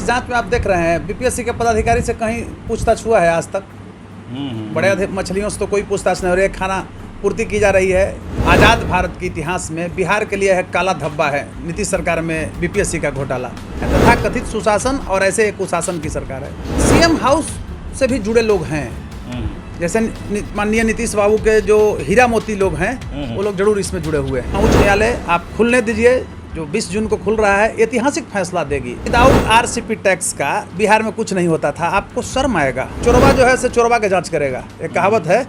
चीज़ जांच में आप देख रहे हैं, बीपीएससी के पदाधिकारी से कहीं पूछताछ हुआ है आज तक? बड़े मछलियों से तो कोई पूछताछ नहीं हो रही है, खाना पूर्ति की जा रही है। आज़ाद भारत के इतिहास में बिहार के लिए है काला धब्बा है नीतीश सरकार में बीपीएससी का घोटाला, तथा कथित सुशासन और ऐसे एक कुशासन की सरकार है। सीएम हाउस से भी जुड़े लोग हैं, जैसे माननीय नीतीश बाबू के जो हीरा मोती लोग हैं वो लोग जरूर इसमें जुड़े हुए हैं। उच्च न्यायालय आप खुलने दीजिए, जो 20 जून को खुल रहा है, ऐतिहासिक फैसला देगी। विदाउट आरसीपी टैक्स का बिहार में कुछ नहीं होता था, आपको शर्म आएगा। चोरवा जो है से चोरवा के जांच करेगा। एक कहावत है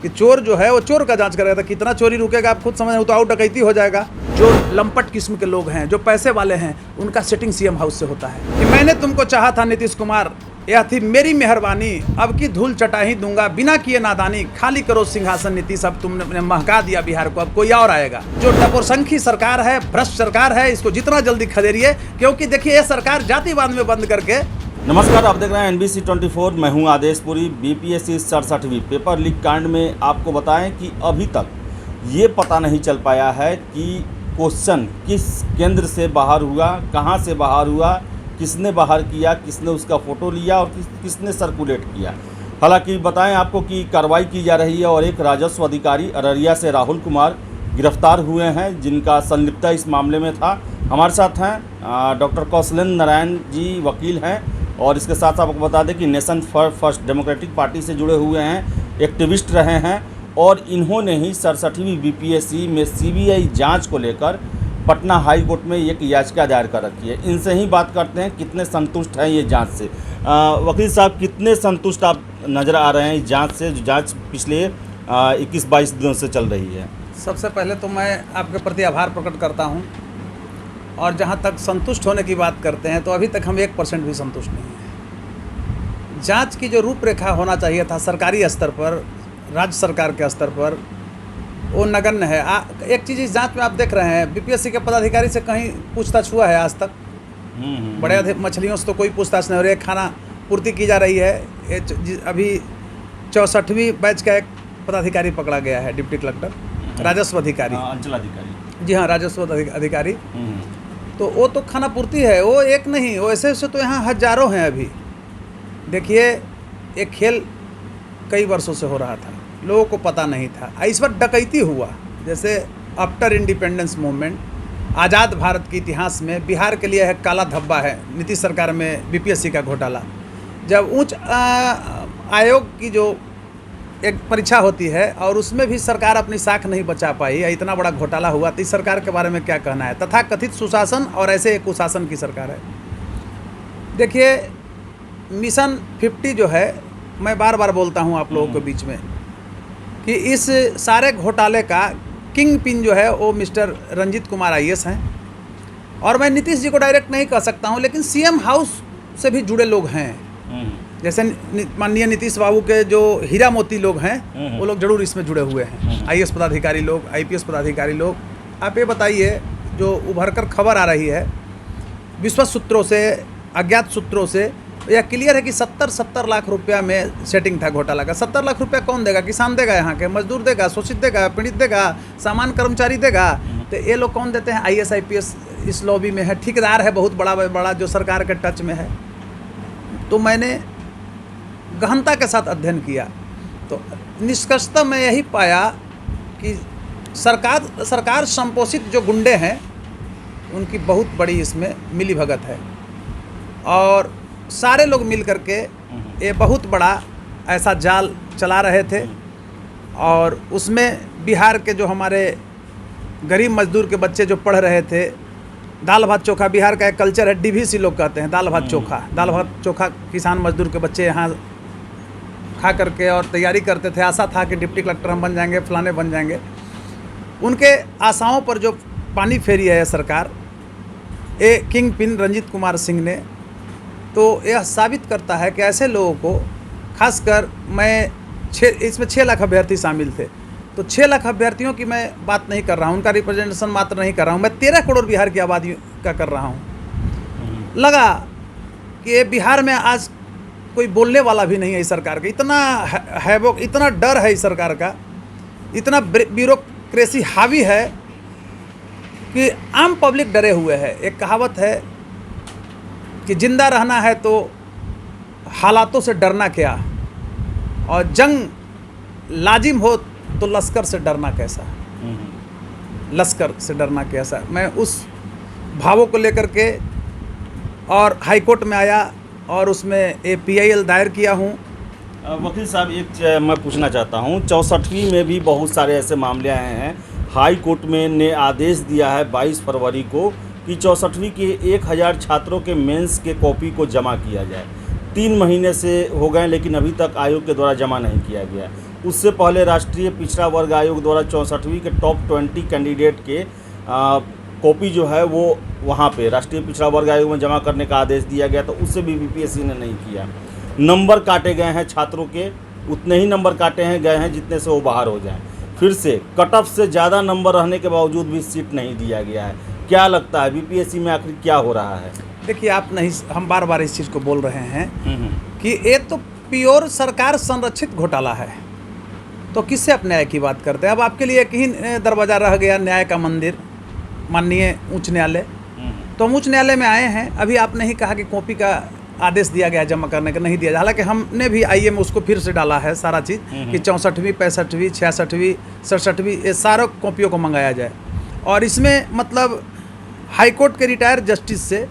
कि चोर जो है वो चोर का जांच करेगा, तो कितना चोरी रुकेगा आप खुद समझ, तो आउट डकैती हो जाएगा। जो लंपट किस्म के लोग हैं, जो पैसे वाले हैं, उनका सेटिंग सीएम हाउस से होता है। कि मैंने तुमको चाहा था नीतीश कुमार, यह थी मेरी मेहरबानी, अब की धूल चटा ही दूंगा बिना किए नादानी, खाली करो सिंहासन नीतीश, अब तुमने महका दिया बिहार को, अब कोई और आएगा। जो टपोरसंखी सरकार है, भ्रष्ट सरकार है, इसको जितना जल्दी खदेड़िए, क्योंकि देखिए ये सरकार जातिवाद में बंद करके। नमस्कार, आप देख रहे हैं एनबीसी 24। मैं हूं आदेशपुरी। बीपीएससी 67वीं पेपर लीक कांड में आपको बताएं कि अभी तक ये पता नहीं चल पाया है कि क्वेश्चन किस केंद्र से बाहर हुआ, कहां से बाहर हुआ, किसने बाहर किया, किसने उसका फ़ोटो लिया और किसने सर्कुलेट किया। हालांकि बताएं आपको कि कार्रवाई की जा रही है और एक राजस्व अधिकारी अररिया से राहुल कुमार गिरफ्तार हुए हैं, जिनका संलिप्तता इस मामले में था। हमारे साथ हैं डॉक्टर कौशलेंद्र नारायण जी, वकील हैं, और इसके साथ आपको बता दें कि नेशन फर्स्ट डेमोक्रेटिक पार्टी से जुड़े हुए हैं, एक्टिविस्ट रहे हैं, और इन्होंने ही 67वीं बीपीएससी में सीबीआई जांच को लेकर पटना हाई कोर्ट में एक याचिका दायर कर रखी है। इनसे ही बात करते हैं कितने संतुष्ट हैं ये जांच से। वकील साहब, कितने संतुष्ट आप नज़र आ रहे हैं इस जांच से, जो जांच पिछले 21-22 दिनों से चल रही है? सबसे पहले तो मैं आपके प्रति आभार प्रकट करता हूं, और जहां तक संतुष्ट होने की बात करते हैं तो अभी तक हम 1% भी संतुष्ट नहीं हैं। जांच की जो रूपरेखा होना चाहिए था सरकारी स्तर पर, राज्य सरकार के स्तर पर, वो नगण्य है। एक चीज़ इस जांच में आप देख रहे हैं, बीपीएससी के पदाधिकारी से कहीं पूछताछ हुआ है आज तक? बड़े मछलियों से तो कोई पूछताछ नहीं हो रही है, खाना पूर्ति की जा रही है। अभी 64वीं बैच का एक पदाधिकारी पकड़ा गया है, डिप्टी कलेक्टर, राजस्व अधिकारी, अंचल अधिकारी। जी हाँ, राजस्व अधिकारी। तो वो तो खाना पूर्ति है, वो एक नहीं, वो ऐसे तो यहाँ हजारों हैं। अभी देखिए, एक खेल कई वर्षों से हो रहा था, लोगों को पता नहीं था। इस बार डकैती हुआ, जैसे आफ्टर इंडिपेंडेंस मूवमेंट, आज़ाद भारत के इतिहास में बिहार के लिए है काला धब्बा है नीतीश सरकार में बीपीएससी का घोटाला। जब उच्च आयोग की जो एक परीक्षा होती है और उसमें भी सरकार अपनी साख नहीं बचा पाई, इतना बड़ा घोटाला हुआ, तो इस सरकार के बारे में क्या कहना है? तथा कथित सुशासन और ऐसे एक कुशासन की सरकार है। देखिए, मिशन 50 जो है, मैं बार बार बोलता हूं आप लोगों के बीच में कि इस सारे घोटाले का किंग पिन जो है वो मिस्टर रंजीत कुमार आईएएस हैं। और मैं नीतीश जी को डायरेक्ट नहीं कह सकता हूं, लेकिन सीएम हाउस से भी जुड़े लोग हैं, जैसे माननीय नीतीश बाबू के जो हीरा मोती लोग हैं वो लोग जरूर इसमें जुड़े हुए हैं। आईएएस पदाधिकारी लोग, आईपीएस पदाधिकारी लोग। आप ये बताइए, जो उभरकर खबर आ रही है विश्वस्त सूत्रों से, अज्ञात सूत्रों से, यह क्लियर है कि 70 लाख रुपया में सेटिंग था घोटाला का। 70 लाख रुपया कौन देगा? किसान देगा, यहाँ के मजदूर देगा, शोषित देगा, पीड़ित देगा, सामान्य कर्मचारी देगा। तो ये लोग कौन देते हैं? आईएएस आईपीएस इस लॉबी में है, ठेकेदार है बहुत बड़ा जो सरकार के टच में है। तो मैंने गहनता के साथ अध्ययन किया, तो निष्कर्षतः मैं यही पाया कि सरकार संपोषित जो गुंडे हैं उनकी बहुत बड़ी इसमें मिलीभगत है, और सारे लोग मिल करके ये बहुत बड़ा ऐसा जाल चला रहे थे। और उसमें बिहार के जो हमारे गरीब मजदूर के बच्चे जो पढ़ रहे थे, दाल भात चोखा, बिहार का एक कल्चर है, डीवीसी लोग कहते हैं, दाल भात चोखा किसान मजदूर के बच्चे यहाँ खा करके और तैयारी करते थे। आशा था कि डिप्टी कलेक्टर हम बन जाएंगे, फलाने बन जाएंगे। उनके आशाओं पर जो पानी फेरी है सरकार, ये किंग पिन रंजीत कुमार सिंह ने, तो यह साबित करता है कि ऐसे लोगों को, खासकर इसमें 6 लाख अभ्यर्थी शामिल थे, तो 6 लाख अभ्यर्थियों की मैं बात नहीं कर रहा हूँ, उनका रिप्रेजेंटेशन मात्र नहीं कर रहा हूँ, मैं 13 करोड़ बिहार की आबादी का कर रहा हूँ। लगा कि बिहार में आज कोई बोलने वाला भी नहीं है इस सरकार का। इतना हैवोक, इतना डर है इस सरकार का, इतना ब्यूरोक्रेसी हावी है कि आम पब्लिक डरे हुए है। एक कहावत है कि जिंदा रहना है तो हालातों से डरना क्या, और जंग लाजिम हो तो लश्कर से डरना कैसा, लश्कर से डरना कैसा। मैं उस भावों को लेकर के और हाई कोर्ट में आया और उसमें PIL दायर किया हूँ। वकील साहब, एक मैं पूछना चाहता हूँ, 64वीं में भी बहुत सारे ऐसे मामले आए हैं। हाई कोर्ट में ने आदेश दिया है 22 फरवरी को कि 64वीं के 1000 छात्रों के मेंस के कॉपी को जमा किया जाए। 3 महीने से हो गए लेकिन अभी तक आयोग के द्वारा जमा नहीं किया गया। उससे पहले राष्ट्रीय पिछड़ा वर्ग आयोग द्वारा 64वीं के टॉप 20 कैंडिडेट के कॉपी जो है वो वहाँ पे राष्ट्रीय पिछड़ा वर्ग आयोग में जमा करने का आदेश दिया गया, तो उससे भी BPSC ने नहीं किया। नंबर काटे गए हैं छात्रों के, उतने ही नंबर काटे हैं गए हैं जितने से वो बाहर हो जाएं। फिर से कट ऑफ से ज़्यादा नंबर रहने के बावजूद भी सीट नहीं दिया गया है। क्या लगता है BPSC में आखिर क्या हो रहा है? देखिए, आप नहीं, हम बार बार इस चीज़ को बोल रहे हैं कि ये तो प्योर सरकार संरक्षित घोटाला है, तो किससे आप न्याय की बात करते हैं? अब आपके लिए एक ही दरवाज़ा रह गया, न्याय का मंदिर, माननीय उच्च न्यायालय। तो हम उच्च न्यायालय में आए हैं। अभी आपने ही कहा कि कॉपी का आदेश दिया गया जमा करने का, नहीं दिया। हालांकि हमने भी IE में उसको फिर से डाला है सारा चीज़ कि 64वीं 65वीं 66वीं 67वीं ये सारों कॉपियों को मंगाया जाए। और इसमें मतलब हाई कोर्ट के रिटायर्ड जस्टिस से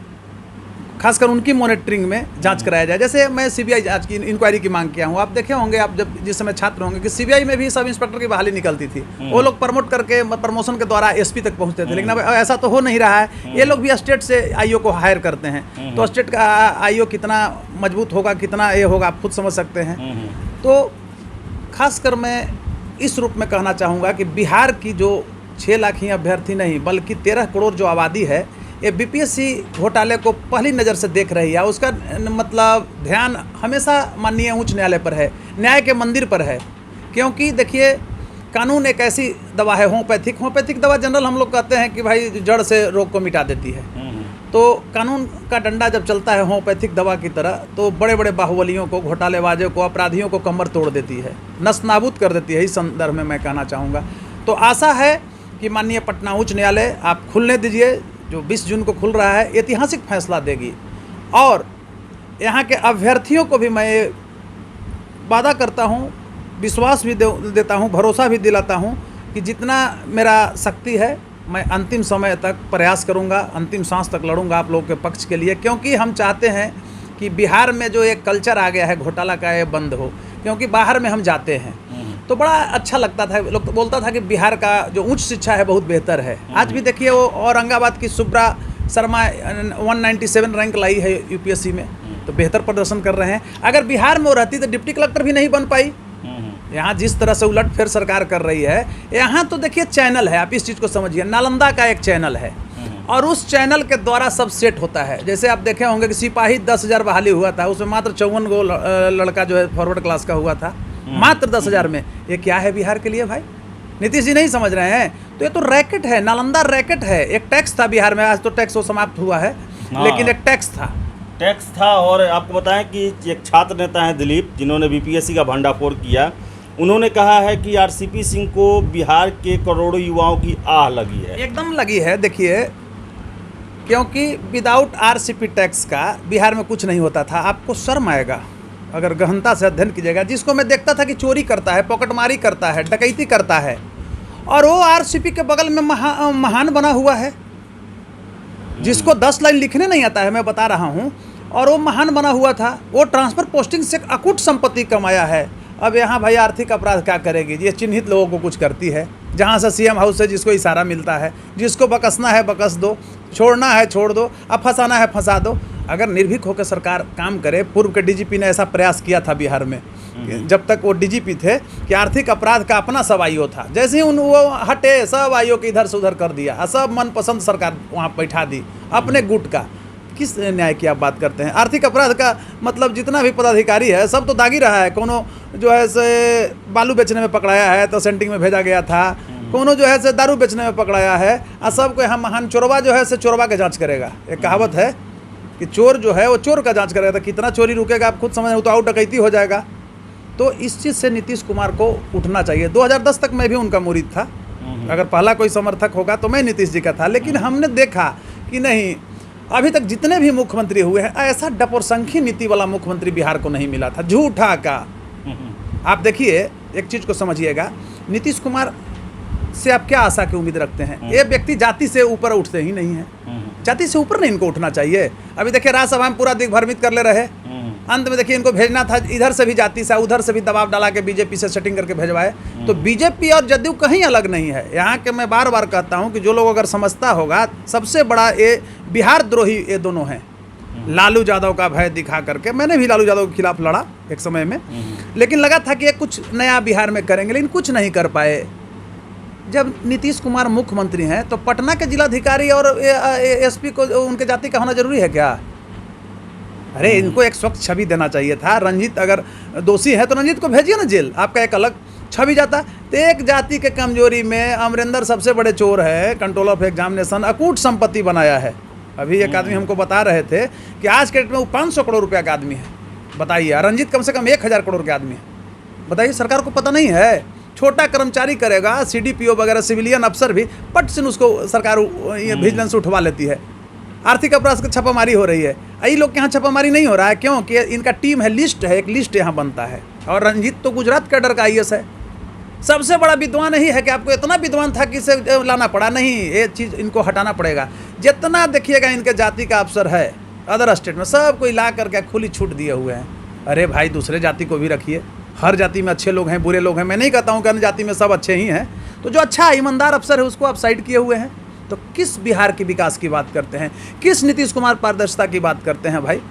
खासकर उनकी मॉनिटरिंग में जांच कराया जाए। जैसे मैं CBI जांच की इंक्वायरी की मांग किया हूँ। आप देखे होंगे, आप जब जिस समय छात्र होंगे कि CBI में भी सब इंस्पेक्टर की बहाली निकलती थी। वो लोग प्रमोट करके प्रमोशन के द्वारा SP तक पहुँचते थे, लेकिन अब ऐसा तो हो नहीं रहा है। ये लोग भी स्टेट से IO को हायर करते हैं, तो स्टेट का IO कितना मजबूत होगा, कितना ये होगा, आप खुद समझ सकते हैं। तो खासकर मैं इस रूप में कहना चाहूँगा कि बिहार की जो 6 लाख ही अभ्यर्थी नहीं बल्कि 13 करोड़ जो आबादी है, ये BPSC घोटाले को पहली नज़र से देख रही है। उसका मतलब ध्यान हमेशा माननीय उच्च न्यायालय पर है, न्याय के मंदिर पर है। क्योंकि देखिए, कानून एक ऐसी दवा है, होम्योपैथिक दवा जनरल हम लोग कहते हैं कि भाई जड़ से रोग को मिटा देती है। तो कानून का डंडा जब चलता है होम्योपैथिक दवा की तरह, तो बड़े बड़े बाहुबलियों को, घोटालेबाजों को, अपराधियों को कमर तोड़ देती है, नस नाबूद कर देती है। इस संदर्भ में मैं कहना चाहूँगा, तो आशा है कि माननीय पटना उच्च न्यायालय आप खुलने दीजिए, जो 20 जून को खुल रहा है, ऐतिहासिक फैसला देगी। और यहाँ के अभ्यर्थियों को भी मैं वादा करता हूँ, विश्वास भी देता हूँ, भरोसा भी दिलाता हूँ कि जितना मेरा शक्ति है मैं अंतिम समय तक प्रयास करूँगा, अंतिम सांस तक लड़ूंगा आप लोगों के पक्ष के लिए। क्योंकि हम चाहते हैं कि बिहार में जो एक कल्चर आ गया है घोटाला का, ये बंद हो। क्योंकि बाहर में हम जाते हैं तो बड़ा अच्छा लगता था, लोग तो बोलता था कि बिहार का जो उच्च शिक्षा है बहुत बेहतर है। आज भी देखिए, वो औरंगाबाद की सुब्रा शर्मा 197 रैंक लाई है UPSC में, तो बेहतर प्रदर्शन कर रहे हैं। अगर बिहार में वो रहती तो डिप्टी कलेक्टर भी नहीं बन पाई। यहाँ जिस तरह से उलटफेर सरकार कर रही है, यहाँ तो देखिए चैनल है, आप इस चीज़ को समझिए, नालंदा का एक चैनल है और उस चैनल के द्वारा सब सेट होता है। जैसे आप देखे होंगे कि सिपाही 10,000 बहाली हुआ था, उसमें मात्र 54 गो लड़का जो है फॉरवर्ड क्लास का हुआ था, मात्र 10,000 में। ये क्या है बिहार के लिए भाई? नीतीश जी नहीं समझ रहे हैं। तो ये तो रैकेट है, नालंदा रैकेट है। एक टैक्स था बिहार में, आज तो टैक्स वो समाप्त हुआ है, लेकिन एक टैक्स था। और आपको बताएं कि एक छात्र नेता हैं दिलीप, जिन्होंने BPSC का भंडाफोड़ किया। उन्होंने कहा है कि RCP सिंह को बिहार के करोड़ों युवाओं की आह लगी है। एकदम लगी है। देखिए, क्योंकि विदाउट RCP टैक्स का बिहार में कुछ नहीं होता था। आपको शर्म आएगा अगर गहनता से अध्ययन कीजिएगा। जिसको मैं देखता था कि चोरी करता है, पॉकेटमारी करता है, डकैती करता है, और वो RCP के बगल में महान बना हुआ है। जिसको 10 लाइन लिखने नहीं आता है, मैं बता रहा हूँ, और वो महान बना हुआ था। वो ट्रांसफ़र पोस्टिंग से अकूट संपत्ति कमाया है। अब यहाँ भाई आर्थिक अपराध क्या करेगी? ये चिन्हित लोगों को कुछ करती है, जहाँ से CM हाउस से जिसको इशारा मिलता है, जिसको बकसना है बकस दो, छोड़ना है छोड़ दो, अब फंसाना है फंसा दो। अगर निर्भीक होकर सरकार काम करे, पूर्व के DGP ने ऐसा प्रयास किया था बिहार में, जब तक वो DGP थे, कि आर्थिक अपराध का अपना सब IO था। जैसे ही वो हटे, सब IO के इधर से उधर कर दिया, सब मनपसंद सरकार वहाँ बैठा दी अपने गुट का। किस न्याय की आप बात करते हैं? आर्थिक अपराध का मतलब जितना भी पदाधिकारी है सब तो दागी रहा है। कोनो जो है से बालू बेचने में पकड़ाया है तो सेंटिंग में भेजा गया था, कोनो जो है से दारू बेचने में पकड़ाया है, और सबको यहाँ महान चोरवा जो है से चोरवा के जांच करेगा। एक कहावत है कि चोर जो है वो चोर का जांच करेगा, तो कितना चोरी रुकेगा आप खुद समझ, तो आउट डकैती हो जाएगा। तो इस चीज़ से नीतीश कुमार को उठना चाहिए। 2010 तक मैं भी उनका मुरीद था। अगर पहला कोई समर्थक होगा तो मैं नीतीश जी का था, लेकिन हमने देखा कि नहीं, अभी तक जितने भी मुख्यमंत्री हुए हैं, ऐसा डपोरसंखी नीति वाला मुख्यमंत्री बिहार को नहीं मिला था, झूठा का। आप देखिए, एक चीज़ को समझिएगा, नीतीश कुमार से आप क्या आशा की उम्मीद रखते हैं? ये व्यक्ति जाति से ऊपर उठते ही नहीं है, जाति से ऊपर नहीं इनको उठना चाहिए। अभी देखिए राज्यसभा में पूरा दिग्भ्रमित कर ले रहे, अंत में देखिए इनको भेजना था इधर से भी जाति से, उधर से भी दबाव डाला के बीजेपी से सेटिंग करके भेजवाए। तो बीजेपी और जदयू कहीं अलग नहीं है। यहाँ के मैं बार बार कहता हूँ कि जो लोग अगर समझता होगा, सबसे बड़ा ये बिहार द्रोही ये दोनों हैं। लालू यादव का भय दिखा करके, मैंने भी लालू यादव के खिलाफ लड़ा एक समय में, लेकिन लगा था कि ये कुछ नया बिहार में करेंगे, लेकिन कुछ नहीं कर पाए। जब नीतीश कुमार मुख्यमंत्री हैं तो पटना के जिलाधिकारी और एसपी को उनके जाति का होना जरूरी है क्या? अरे इनको एक स्वच्छ छवि देना चाहिए था। रंजीत अगर दोषी है तो रंजीत को भेजिए ना जेल, आपका एक अलग छवि जाता। तो एक जाति के कमजोरी में अमरिंदर सबसे बड़े चोर है, कंट्रोल ऑफ एग्जामिनेशन अकूट संपत्ति बनाया है। अभी एक आदमी हमको बता रहे थे कि आज के डेट में वो 500 करोड़ रुपया का आदमी है, बताइए। रंजीत कम से कम 1000 करोड़ के आदमी है, बताइए। सरकार को पता नहीं है? छोटा कर्मचारी करेगा, सीडीपीओ वगैरह सिविलियन अफसर भी पट से उसको सरकार विजिलेंस उठवा लेती है। आर्थिक अपराध की छापामारी हो रही है। ये लोग के यहाँ छापामारी नहीं हो रहा है, क्यों? कि इनका टीम है, लिस्ट है, एक लिस्ट यहाँ बनता है। और रंजीत तो गुजरात कैडर का IAS है, सबसे बड़ा विद्वान ही है। कि आपको इतना विद्वान था कि इसे लाना पड़ा? नहीं, ये चीज़ इनको हटाना पड़ेगा। जितना देखिएगा इनके जाति का अफसर है अदर स्टेट में, सब कोई ला करके खुली छूट दिए हुए हैं। अरे भाई, दूसरे जाति को भी रखिए। हर जाति में अच्छे लोग हैं, बुरे लोग हैं। मैं नहीं कहता हूँ कि अन्य जाति में सब अच्छे ही हैं। तो जो अच्छा ईमानदार अफसर है उसको आप साइड किए हुए हैं। तो किस बिहार के विकास की बात करते हैं? किस नीतीश कुमार पारदर्शिता की बात करते हैं? भाई,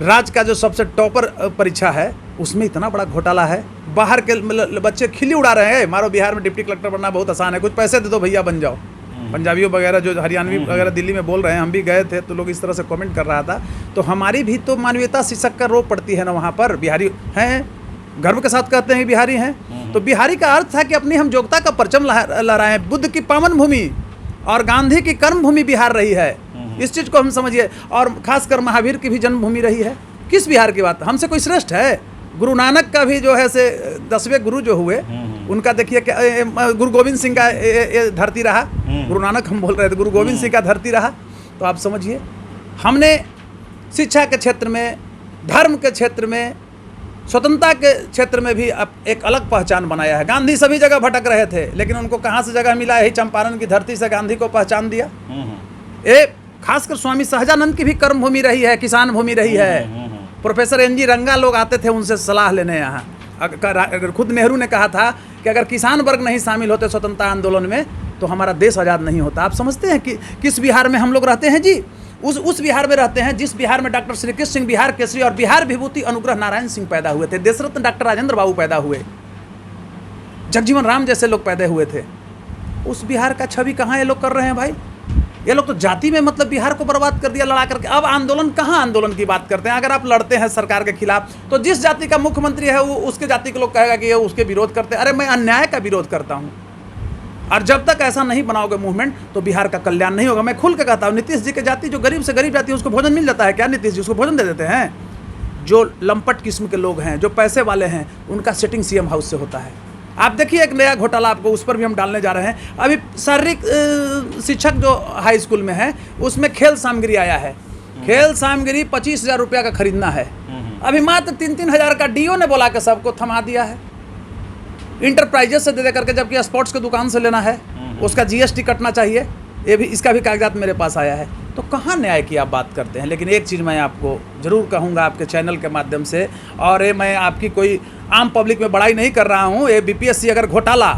राज्य का जो सबसे टॉपर परीक्षा है उसमें इतना बड़ा घोटाला है। बाहर के बच्चे खिल्ली उड़ा रहे हैं, मारो बिहार में डिप्टी कलेक्टर बनना बहुत आसान है, कुछ पैसे दे दो भैया बन जाओ। पंजाबियों वगैरह जो हरियाणवी वगैरह दिल्ली में बोल रहे हैं, हम भी गए थे तो लोग इस तरह से कमेंट कर रहा था। तो हमारी भी तो मानवीयता शीर्षक का रोप पड़ती है ना वहाँ पर। बिहारी हैं, गर्व के साथ कहते हैं बिहारी हैं। तो बिहारी का अर्थ था कि अपनी हम योग्यता का परचम लहराएं। बुद्ध की पावन भूमि और गांधी की कर्म भूमि बिहार रही है, इस चीज़ को हम समझिए। और खासकर महावीर की भी जन्मभूमि रही है। किस बिहार की बात? हमसे कोई श्रेष्ठ है? गुरु नानक का भी जो है से 10वें गुरु जो हुए उनका देखिए क्या, गुरु गोविंद सिंह का धरती रहा। गुरु नानक हम बोल रहे थे, गुरु गोविंद सिंह का धरती रहा। तो आप समझिए, हमने शिक्षा के क्षेत्र में, धर्म के क्षेत्र में, स्वतंत्रता के क्षेत्र में भी अब एक अलग पहचान बनाया है। गांधी सभी जगह भटक रहे थे, लेकिन उनको कहाँ से जगह मिला? यही चंपारण की धरती से गांधी को पहचान दिया। ये खासकर स्वामी सहजानंद की भी कर्म भूमि रही है, किसान भूमि रही है। प्रोफेसर NG रंगा लोग आते थे उनसे सलाह लेने यहाँ। अगर खुद नेहरू ने कहा था कि अगर किसान वर्ग नहीं शामिल होते स्वतंत्रता आंदोलन में तो हमारा देश आज़ाद नहीं होता। आप समझते हैं कि किस बिहार में हम लोग रहते हैं जी? उस बिहार में रहते हैं जिस बिहार में डॉक्टर श्री कृष्ण सिंह बिहार केसरी और बिहार विभूति अनुग्रह नारायण सिंह पैदा हुए थे, देशरत्न डॉक्टर राजेंद्र बाबू पैदा हुए, जगजीवन राम जैसे लोग पैदा हुए थे। उस बिहार का छवि कहाँ ये लोग कर रहे हैं भाई? ये लोग तो जाति में मतलब बिहार को बर्बाद कर दिया लड़ा करके। अब आंदोलन, कहाँ आंदोलन की बात करते हैं? अगर आप लड़ते हैं सरकार के खिलाफ तो जिस जाति का मुख्यमंत्री है वो उसके जाति के लोग कहेगा कि ये उसके विरोध करते हैं। अरे मैं अन्याय का विरोध करता हूँ, और जब तक ऐसा नहीं बनाओगे मूवमेंट तो बिहार का कल्याण नहीं होगा। मैं खुल के कहता हूँ, नीतीश जी की जाति जो गरीब से गरीब जाति है उसको भोजन मिल जाता है क्या? नीतीश जी उसको भोजन दे देते हैं? जो लंपट किस्म के लोग हैं, जो पैसे वाले हैं, उनका सेटिंग CM हाउस से होता है। आप देखिए एक नया घोटाला, आपको उस पर भी हम डालने जा रहे हैं। अभी शारीरिक शिक्षक जो हाई स्कूल में है उसमें खेल सामग्री आया है। खेल सामग्री 25,000 रुपया का खरीदना है। अभी मात्र 3-3 हज़ार का DO ने बोला के सबको थमा दिया है। इंटरप्राइजेस से दे करके, जबकि स्पोर्ट्स की दुकान से लेना है, उसका GST कटना चाहिए। ये भी, इसका भी कागजात मेरे पास आया है। तो कहाँ न्याय की आप बात करते हैं? लेकिन एक चीज़ मैं आपको ज़रूर कहूँगा आपके चैनल के माध्यम से, और ये मैं आपकी कोई आम पब्लिक में बड़ाई नहीं कर रहा हूँ। ये BPSC अगर घोटाला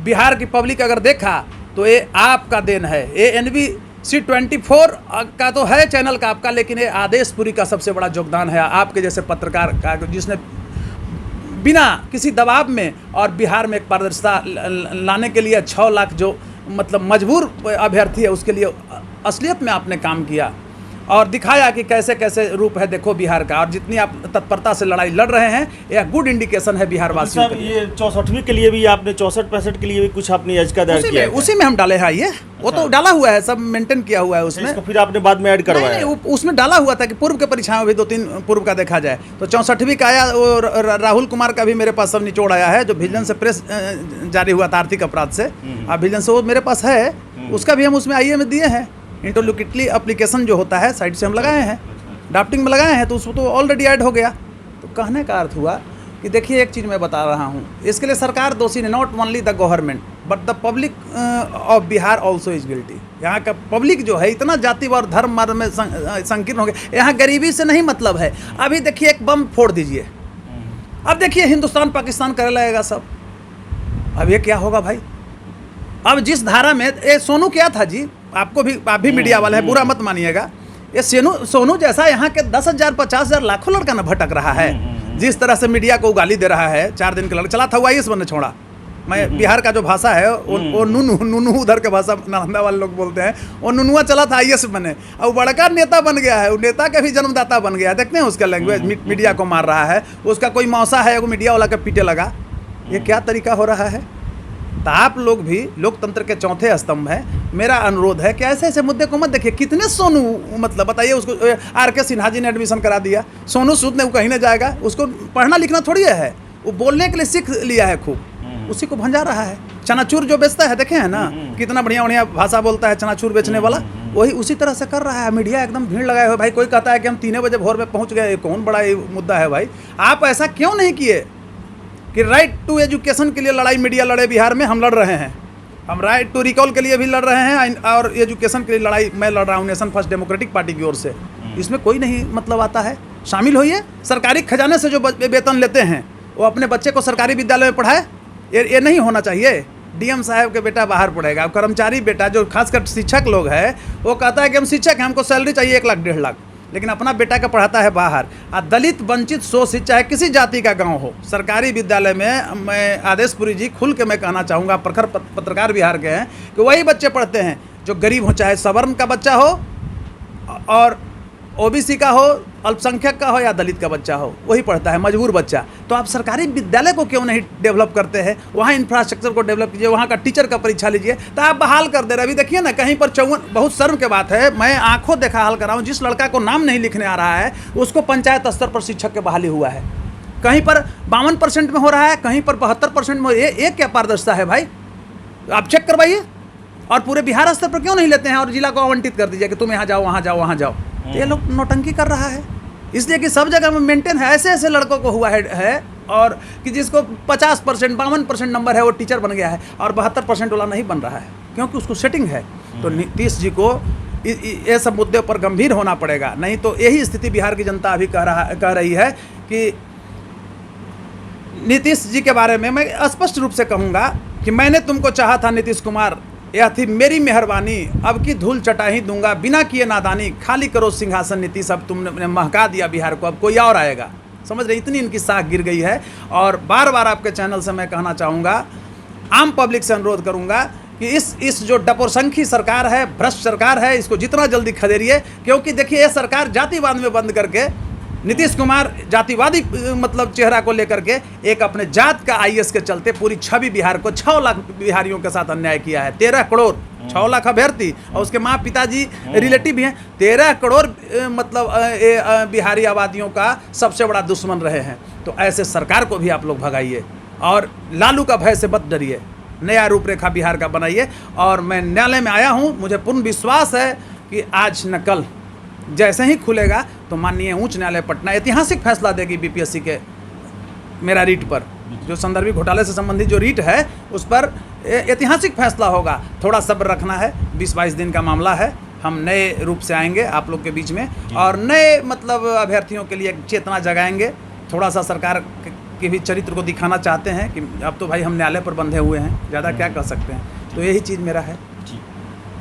बिहार की पब्लिक अगर देखा तो ये आपका देन है। ये NBC 24 का तो है चैनल का आपका, लेकिन ये आदेशपुरी का सबसे बड़ा योगदान है आपके जैसे पत्रकार का, जिसने बिना किसी दबाव में और बिहार में एक पारदर्शिता लाने के लिए 6 लाख जो मतलब मजबूर अभ्यर्थी है उसके लिए असलियत में आपने काम किया और दिखाया कि कैसे कैसे रूप है देखो बिहार का। और जितनी आप तत्परता से लड़ाई लड़ रहे हैं यह गुड इंडिकेशन है बिहार वासियों के लिए। ये 64वीं के लिए भी आपने 64-65 के लिए भी कुछ अपनी याचिका दायर किया है? उसी में हम डाले हैं। ये वो तो डाला हुआ है, सब मेंटेन किया हुआ है उसमें। इसको फिर आपने बाद में ऐड करवाया? नहीं, उसमें डाला हुआ था कि पूर्व के परीक्षाओं में 2-3 पूर्व का देखा जाए तो 64वीं का आया। और राहुल कुमार का भी मेरे पास सब निचोड़ आया है जो विजिलेंस से प्रेस जारी हुआ था आर्थिक अपराध से। अब विजिलेंस वो मेरे पास है, उसका भी हम उसमें IE में दिए हैं। इंटरलोकिटली एप्लीकेशन जो होता है साइट से हम लगाए हैं, ड्राफ्टिंग में लगाए हैं, तो उसको तो ऑलरेडी ऐड हो गया। तो कहने का अर्थ हुआ कि देखिए एक चीज़ मैं बता रहा हूँ, इसके लिए सरकार दोषी नहीं, not only the government but the public of Bihar also is guilty. यहाँ का पब्लिक जो है इतना जातिवाद धर्म मर्म में संकीर्ण हो गया। यहाँ गरीबी से नहीं मतलब है। अभी देखिए एक बम फोड़ दीजिए, अब देखिए हिंदुस्तान पाकिस्तान करे लगेगा सब। अब ये क्या होगा भाई? अब जिस धारा में ये सोनू क्या था जी, आपको भी, आप भी मीडिया वाले हैं, बुरा मत मानिएगा, ये सोनू जैसा यहाँ के 10,000 50,000 लाखों लड़का ना भटक रहा है। जिस तरह से मीडिया को गाली दे रहा है, 4 दिन के लड़का चला था वो IAS बनने छोड़ा। मैं बिहार का जो भाषा है वो नूनू उधर के भाषा नालंदा वाले लोग बोलते हैं, वो नुनुआ चला था IAS बने, और बड़का नेता बन गया है, वो नेता के भी जन्मदाता बन गया है। देखते हैं उसका लैंग्वेज, मीडिया को मार रहा है, उसका कोई मौसा है वो मीडिया वाला के पीटे लगा। ये क्या तरीका हो रहा है? तो आप लोग भी लोकतंत्र के चौथे स्तंभ हैं। मेरा अनुरोध है कि ऐसे ऐसे मुद्दे को मत देखिए। कितने सोनू, मतलब बताइए, उसको RK सिन्हा जी ने एडमिशन करा दिया, सोनू सूद ने वो कहीं नहीं जाएगा, उसको पढ़ना लिखना थोड़ी है, वो बोलने के लिए सीख लिया है खूब, उसी को भंजा रहा है। चनाचूर जो बेचता है, देखे हैं ना कितना बढ़िया बढ़िया भाषा बोलता है चनाचूर बेचने वाला, वही उसी तरह से कर रहा है। मीडिया एकदम भीड़ लगाए हुए भाई। कोई कहता है कि हम 3 बजे भोर में पहुंच गए, ये कौन बड़ा मुद्दा है भाई? आप ऐसा क्यों नहीं किए कि राइट टू एजुकेशन के लिए लड़ाई मीडिया लड़े? बिहार में हम लड़ रहे हैं, हम राइट टू रिकॉल के लिए भी लड़ रहे हैं, और एजुकेशन के लिए लड़ाई मैं लड़ रहा हूँ नेशन फर्स्ट डेमोक्रेटिक पार्टी की ओर से। इसमें कोई नहीं मतलब आता है, शामिल होइए। सरकारी खजाने से जो वेतन लेते हैं वो अपने बच्चे को सरकारी विद्यालय में पढ़ाए, ये नहीं होना चाहिए। DM साहब के बेटा बाहर पढ़ेगा, कर्मचारी बेटा जो खासकर शिक्षक लोग है, वो कहता है कि हम शिक्षक हैं, हमको सैलरी चाहिए 1 लाख 1.5 लाख, लेकिन अपना बेटा का पढ़ाता है बाहर। दलित वंचित शोषित चाहे किसी जाति का गांव हो, सरकारी विद्यालय में मैं आदेशपुरी जी खुल के मैं कहना चाहूँगा, प्रखर पत्रकार बिहार के हैं, कि वही बच्चे पढ़ते हैं जो गरीब हो, चाहे सवर्ण का बच्चा हो और OBC का हो, अल्पसंख्यक का हो या दलित का बच्चा हो, वही पढ़ता है, मजबूर बच्चा। तो आप सरकारी विद्यालय को क्यों नहीं डेवलप करते हैं? वहाँ इंफ्रास्ट्रक्चर को डेवलप कीजिए, वहाँ का टीचर का परीक्षा लीजिए, तो आप बहाल कर दे रहे। अभी देखिए ना, कहीं पर 54, बहुत शर्म के बात है, मैं आंखों देखा हाल कर रहा हूँ, जिस लड़का को नाम नहीं लिखने आ रहा है उसको पंचायत स्तर पर शिक्षक के बहाली हुआ है। कहीं पर 52% में हो रहा है, कहीं पर 72% में। ये क्या पारदर्शिता है भाई? आप चेक करवाइए। और पूरे बिहार स्तर पर क्यों नहीं लेते हैं और जिला को आवंटित कर दीजिए कि तुम यहाँ जाओ, वहाँ जाओ, वहाँ जाओ। तो ये लोग नौटंकी कर रहा है, इसलिए कि सब जगह में मेंटेन है। ऐसे ऐसे लड़कों को हुआ है और कि जिसको 50%, 52% नंबर है वो टीचर बन गया है, और 72% वाला नहीं बन रहा है, क्योंकि उसको सेटिंग है। तो नीतीश जी को ये सब मुद्दे पर गंभीर होना पड़ेगा, नहीं तो यही स्थिति बिहार की जनता अभी कह रही है कि नीतीश जी के बारे में मैं स्पष्ट रूप से कहूँगा कि मैंने तुमको चाहा था नीतीश कुमार, यह थी मेरी मेहरबानी, अब की धूल चटा ही दूंगा, बिना किए नादानी, खाली करो सिंहासन नीतीश, अब तुमने महका दिया बिहार को, अब कोई और आएगा। समझ रहे? इतनी इनकी साख गिर गई है। और बार बार आपके चैनल से मैं कहना चाहूँगा, आम पब्लिक से अनुरोध करूँगा कि इस जो डपोरसंखी सरकार है, भ्रष्ट सरकार है, इसको जितना जल्दी खदेड़िए। क्योंकि देखिए, ये सरकार जातिवाद में बंद करके, नीतीश कुमार जातिवादी मतलब चेहरा को लेकर के एक अपने जात का IAS के चलते पूरी छवि बिहार को 6 लाख बिहारियों के साथ अन्याय किया है। 13 करोड़, 6 लाख अभ्यर्थी और उसके माँ पिताजी रिलेटिव भी हैं। 13 करोड़ मतलब बिहारी आबादियों का सबसे बड़ा दुश्मन रहे हैं। तो ऐसे सरकार को भी आप लोग भगाइए और लालू का भय से मत डरिए, नया रूपरेखा बिहार का बनाइए। और मैं न्यायालय में आया हूँ, मुझे पूर्ण विश्वास है कि आज न कल जैसे ही खुलेगा तो माननीय उच्च न्यायालय पटना ऐतिहासिक फैसला देगी BPSC के मेरा रीट पर, जो संदर्भी घोटाले से संबंधित जो रीट है उस पर ऐतिहासिक फैसला होगा। थोड़ा सब्र रखना है, 20-22 दिन का मामला है। हम नए रूप से आएंगे आप लोग के बीच में और नए मतलब अभ्यर्थियों के लिए चेतना जगाएंगे। थोड़ा सा सरकार के भी चरित्र को दिखाना चाहते हैं कि अब तो भाई हम न्यायालय पर बंधे हुए हैं, ज़्यादा क्या कर सकते हैं। तो यही चीज़ मेरा है।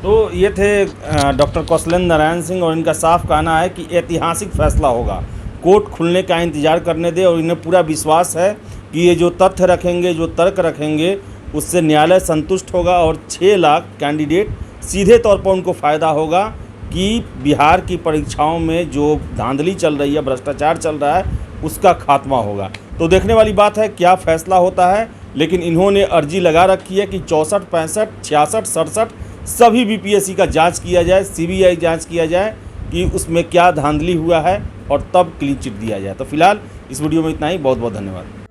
तो ये थे डॉक्टर कौशलेंद्र नारायण सिंह और इनका साफ कहना है कि ऐतिहासिक फैसला होगा, कोर्ट खुलने का इंतज़ार करने दे। और इन्हें पूरा विश्वास है कि ये जो तथ्य रखेंगे, जो तर्क रखेंगे, उससे न्यायालय संतुष्ट होगा और 6 लाख कैंडिडेट सीधे तौर पर उनको फ़ायदा होगा कि बिहार की परीक्षाओं में जो धांधली चल रही है, भ्रष्टाचार चल रहा है, उसका खात्मा होगा। तो देखने वाली बात है क्या फ़ैसला होता है। लेकिन इन्होंने अर्जी लगा रखी है कि 64, 65, 66, 67 सभी BPSC का जांच किया जाए, CBI जांच किया जाए कि उसमें क्या धांधली हुआ है और तब क्लीन चिट दिया जाए। तो फिलहाल इस वीडियो में इतना ही। बहुत बहुत धन्यवाद।